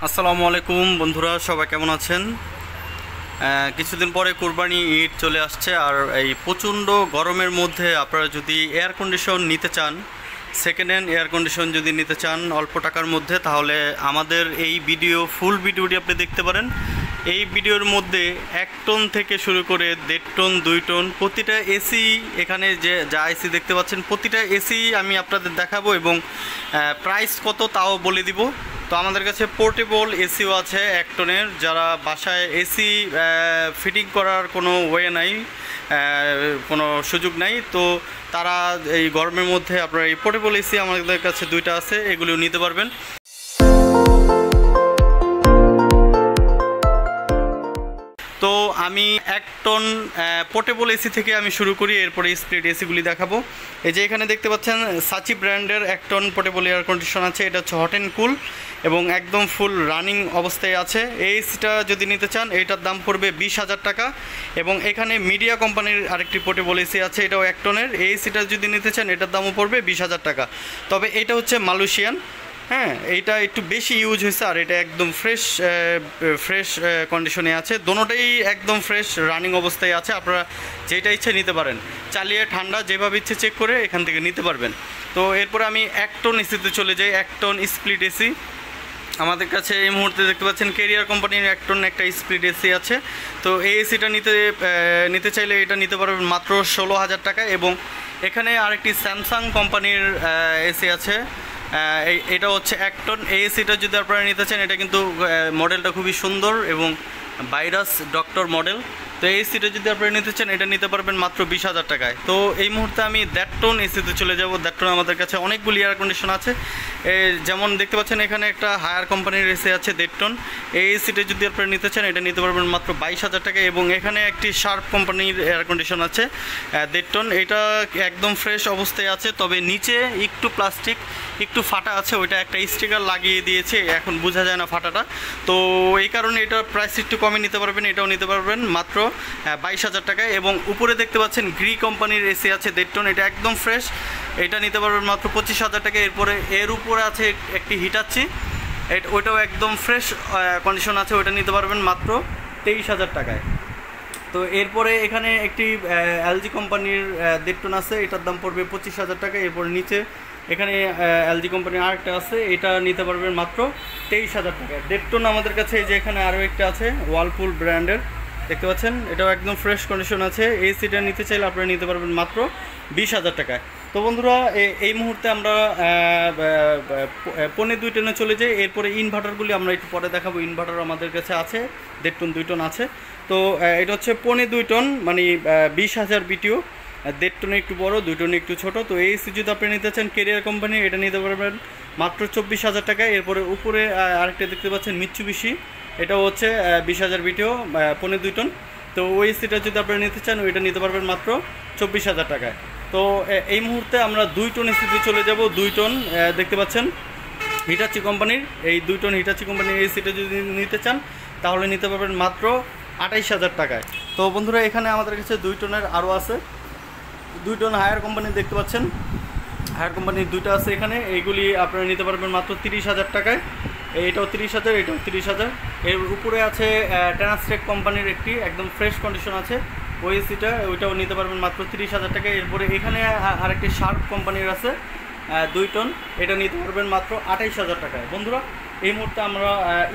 আসসালামু আলাইকুম বন্ধুরা, সবাই কেমন আছেন? কিছুদিন পরে কুরবানি ঈদ চলে আসছে, আর এই প্রচণ্ড গরমের মধ্যে আপনারা যদি এয়ার কন্ডিশন নিতে চান, সেকেন্ড হ্যান্ড এয়ার কন্ডিশন যদি নিতে চান অল্প টাকার মধ্যে, তাহলে আমাদের এই ফুল ভিডিওটি আপনি দেখতে পারেন। এই ভিডিওর মধ্যে 1 টন থেকে শুরু করে 1.5 টন 2 টন প্রতিটা এসি, এখানে যা এসি দেখতে পাচ্ছেন প্রতিটা এসি আমি আপনাদের দেখাবো এবং প্রাইস কত তাও বলে দিব। তো আমাদের কাছে পোর্টেবল এসিও আছে 1 টনের, যারা বাসায় এসি ফিটিং করার কোনো ওয়ে নাই, কোনো সুযোগ নাই, তো তারা এই গরমের মধ্যে আপনারা এই পোর্টেবল এসি আমাদের কাছে 2টা আছে, এগুলিও নিতে পারবেন। তো আমি 1 টন পোর্টেবল এসি থেকে আমি শুরু করি, এরপরে স্প্লিট এসিগুলি দেখাবো। এই যে এখানে দেখতে পাচ্ছেন সাচি ব্র্যান্ডের 1 টন পোর্টেবল এয়ার কন্ডিশন আছে, এটা হচ্ছে হট অ্যান্ড কুল এবং একদম ফুল রানিং অবস্থায় আছে। এই এসিটা যদি নিতে চান এটার দাম পড়বে 20,000 টাকা। এবং এখানে মিডিয়া কোম্পানির আরেকটি পোর্টেবল এসি আছে, এটাও 1 টনের। এই এসিটা যদি নিতে চান এটার দামও পড়বে 20,000 টাকা। তবে এটা হচ্ছে মালয়েশিয়ান, হ্যাঁ, এইটা একটু বেশি ইউজ হয়েছে, আর এটা একদম ফ্রেশ কন্ডিশনে আছে। দোনোটাই একদম ফ্রেশ রানিং অবস্থায় আছে, আপনারা যেটা ইচ্ছে নিতে পারেন, চালিয়ে ঠান্ডা যেভাবে ইচ্ছে চেক করে এখান থেকে নিতে পারবেন। তো এরপরে আমি 1 টন এসিতে চলে যাই। 1 টন স্প্লিট এসি আমাদের কাছে এই মুহূর্তে দেখতে পাচ্ছেন কেরিয়ার কোম্পানির 1 টন একটা স্প্লিট এসি আছে। তো এই এসিটা নিতে চাইলে এটা নিতে পারবেন মাত্র 16,000 টাকা। এবং এখানে আরেকটি স্যামসাং কোম্পানির এসি আছে, এটা হচ্ছে 1 টন। এই এসিটা যদি আপনারা নিতে চান, এটা কিন্তু মডেলটা খুবই সুন্দর এবং ভাইরাস ডক্টর মডেল। তো এই এসিটা যদি আপনারা নিতে চান এটা নিতে পারবেন মাত্র 20,000 টাকায়। তো এই মুহূর্তে আমি 1.5 টন এসিতে চলে যাব। 1.5 টন আমাদের কাছে অনেকগুলি এয়ার কন্ডিশন আছে, যেমন দেখতে পাচ্ছেন এখানে একটা হায়ার কোম্পানির এসি আছে 1.5 টন। এই এসিটা যদি আপনারা নিতে চান এটা নিতে পারবেন মাত্র 22,000 টাকা। এবং এখানে একটি শার্প কোম্পানির এয়ার কন্ডিশন আছে 1.5 টন, এটা একদম ফ্রেশ অবস্থায় আছে, তবে নিচে একটু প্লাস্টিক একটু ফাটা আছে, ওইটা একটা স্টিকার লাগিয়ে দিয়েছে, এখন বোঝা যায় না ফাটাটা। তো এই কারণে এটার প্রাইস একটু কমে নিতে পারবেন, এটাও নিতে পারবেন মাত্র 22,000 টাকায়। এবং উপরে দেখতে পাচ্ছেন গ্রি কোম্পানির এসি আছে 1.5 টন, এটা একদম ফ্রেশ, এটা নিতে পারবেন মাত্র 25,000 টাকা। এর উপরে আছে একটি হিটাচি, ওইটাও একদম ফ্রেশ কন্ডিশন আছে, ওইটা নিতে পারবেন মাত্র 23,000 টাকায়। তো এরপরে এখানে একটি এলজি কোম্পানির 1.5 টন আছে, এটার দাম পড়বে 25,000 টাকা। এরপরে নিচে এখানে এলজি কোম্পানির আরেকটা আছে, এটা নিতে পারবেন মাত্র 23,000 টাকা। 1.5 টন আমাদের কাছে এই যে এখানে আরও একটা আছে ওয়ালপুল ব্র্যান্ডের, দেখতে পাচ্ছেন এটাও একদম ফ্রেশ কন্ডিশন আছে। এই সিটা নিতে চাইলে আপনারা নিতে পারবেন মাত্র 20,000 টাকায়। তো বন্ধুরা এই মুহূর্তে আমরা 1.5 টনে চলে যাই। এরপরে ইনভার্টারগুলি আমরা একটু পরে দেখাবো। ইনভার্টার আমাদের কাছে আছে 1.5 টন 2 টন আছে। তো এটা হচ্ছে 1.5 টন মানে 20,000 বিটিও, 1.5 টনে একটু বড়, 2 টনে একটু ছোট। তো এই এসি যদি আপনি নিতে চান কেরিয়ার কোম্পানি, এটা নিতে পারবেন মাত্র 24,000 টাকায়। এরপরে উপরে আরেকটা দেখতে পাচ্ছেন মিৎসুবিশি, এটাও হচ্ছে 20,000 বিটিও 1.5 টন। তো ওই এসিটা যদি আপনারা নিতে চান ওইটা নিতে পারবেন মাত্র 24,000 টাকায়। তো এই মুহূর্তে আমরা 2 টন এসিতে চলে যাব। 2 টন দেখতে পাচ্ছেন হিটাচি কোম্পানির, এই 2 টন হিটাচি কোম্পানির এই এসিটা যদি নিতে চান তাহলে নিতে পারবেন মাত্র 28,000 টাকায়। তো বন্ধুরা এখানে আমাদের কাছে 2 টনের আরও আছে। 2 টন হায়ার কোম্পানি দেখতে পাচ্ছেন, হায়ার কোম্পানির 2টা আছে এখানে, এইগুলি আপনারা নিতে পারবেন মাত্র 30,000 টাকায়। এটাও 30,000, এটাও 30,000। এর উপরে আছে ট্রান্সটেক কোম্পানির একটি একদম ফ্রেশ কন্ডিশন আছে, ওই এসিটা ওইটাও নিতে পারবেন মাত্র 30,000 টাকায়। এরপরে এখানে আরেকটি শার্প কোম্পানির আছে 2 টন, এটা নিতে পারবেন মাত্র 28,000 টাকায়। বন্ধুরা এই মুহূর্তে আমরা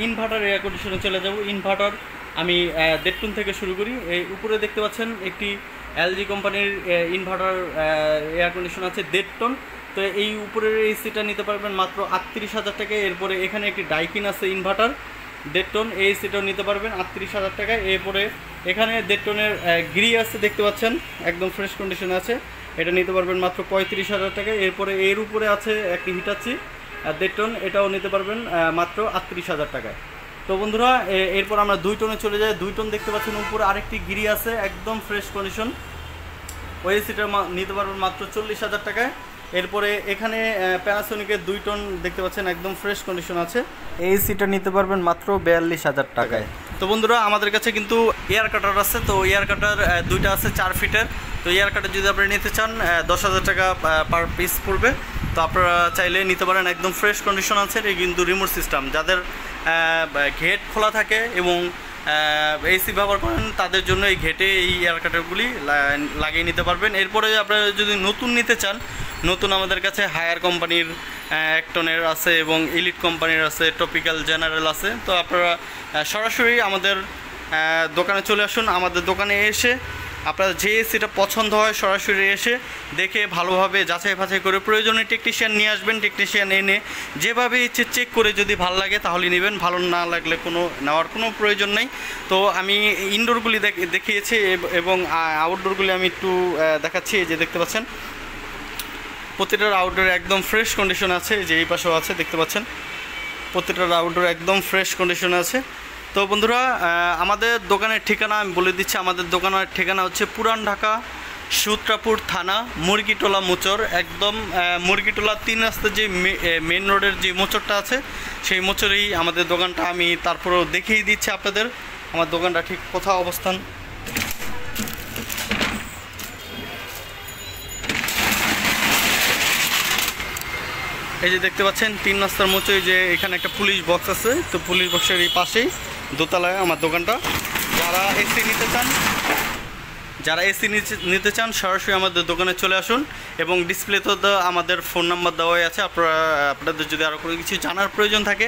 ইনভার্টার এয়ার কন্ডিশনে চলে যাব। ইনভার্টার আমি 1.5 টন থেকে শুরু করি। এই উপরে দেখতে পাচ্ছেন একটি এলজি কোম্পানির ইনভার্টার এয়ার কন্ডিশন আছে 1.5 টন। তো এই উপরের এসিটা নিতে পারবেন মাত্র 38,000 টাকায়। এরপরে এখানে একটি ডাইকিন আছে ইনভার্টার 1.5 টন, এই এসিটাও নিতে পারবেন 38,000 টাকায়। এরপরে এখানে 1.5 টনের গ্রি আছে দেখতে পাচ্ছেন, একদম ফ্রেশ কন্ডিশন আছে, এটা নিতে পারবেন মাত্র 35,000 টাকায়। এরপরে এর উপরে আছে একটি হিটাচি 1.5 টন, এটাও নিতে পারবেন মাত্র 38,000 টাকায়। তো বন্ধুরা এরপর আমরা 2 টনে চলে যাই। 2 টন দেখতে পাচ্ছেন উপরে আরেকটি গিরি আছে একদম ফ্রেশ কন্ডিশন, ওই এসিটা নিতে পারবেন মাত্র 40,000 টাকায়। এরপরে এখানে প্যানাসোনিকের 2 টন দেখতে পাচ্ছেন একদম ফ্রেশ কন্ডিশন আছে, এই এসিটা নিতে পারবেন মাত্র 42,000 টাকায়। তো বন্ধুরা আমাদের কাছে কিন্তু এয়ার কাটার আছে, তো এয়ার কাটার 2টা আছে 4 ফিটের। তো এয়ার কাটার যদি আপনি নিতে চান 10,000 টাকা পার পিস পড়বে। তো আপনারা চাইলে নিতে পারেন, একদম ফ্রেশ কন্ডিশন আছে, এই কিন্তু রিমোট সিস্টেম, যাদের ঘেট খোলা থাকে এবং এসি ব্যবহার করেন তাদের জন্য এই ঘেটে এই এয়ার কাটারগুলি লাগিয়ে নিতে পারবেন। এরপরে আপনারা যদি নতুন নিতে চান, নতুন আমাদের কাছে হায়ার কোম্পানির একটনের আছে এবং ইলিট কোম্পানির আছে, টপিক্যাল জেনারেল আছে। তো আপনারা সরাসরি আমাদের দোকানে চলে আসুন। আমাদের দোকানে এসে আপনার যে এসিটা পছন্দ হয় সরাসরি এসে দেখে ভালোভাবে যাচাই বাছাই করে প্রয়োজনে টেকনিশিয়ান নিয়ে আসবেন। টেকনিশিয়ান এনে যেভাবে ইচ্ছে চেক করে যদি ভালো লাগে তাহলে নেবেন, ভালো না লাগলে নেওয়ার কোনো প্রয়োজন নেই। তো আমি ইনডোরগুলি দেখিয়েছি এবং আউটডোরগুলি আমি একটু দেখাচ্ছি। এই যে দেখতে পাচ্ছেন প্রতিটার আউটডোর একদম ফ্রেশ কন্ডিশন আছে। যে এই পাশেও আছে দেখতে পাচ্ছেন, প্রতিটার আউটডোর একদম ফ্রেশ কন্ডিশনে আছে। তো বন্ধুরা, আমাদের দোকানের ঠিকানা আমি বলে দিচ্ছি। আমাদের দোকানের ঠিকানা হচ্ছে পুরান ঢাকা, সূত্রাপুর থানা, মুরগিটোলা মোচর, একদম মুরগিটোলা 3 রাস্তার যে মেন রোডের যে মোচরটা আছে সেই মোচরেই আমাদের দোকানটা। আমি তারপরেও দেখিয়ে দিচ্ছি আপনাদের আমার দোকানটা ঠিক কোথাও অবস্থান। এই যে দেখতে পাচ্ছেন 3 রাস্তার মোচরে যে এখানে একটা পুলিশ বক্স আছে, তো পুলিশ বক্সের এই পাশেই দোতলায় আমার দোকানটা। যারা এসি নিতে চান সরাসরি আমাদের দোকানে চলে আসুন এবং ডিসপ্লেতে আমাদের ফোন নাম্বার দেওয়াই আছে। আপনাদের যদি আরও কোনো কিছু জানার প্রয়োজন থাকে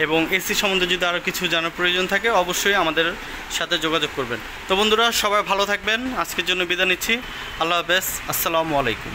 এবং এসি সম্বন্ধে যদি আরও কিছু জানার প্রয়োজন থাকে অবশ্যই আমাদের সাথে যোগাযোগ করবেন। তো বন্ধুরা, সবাই ভালো থাকবেন। আজকের জন্য বিদায় নিচ্ছি। আল্লাহ হাফেজ। আসসালামু আলাইকুম।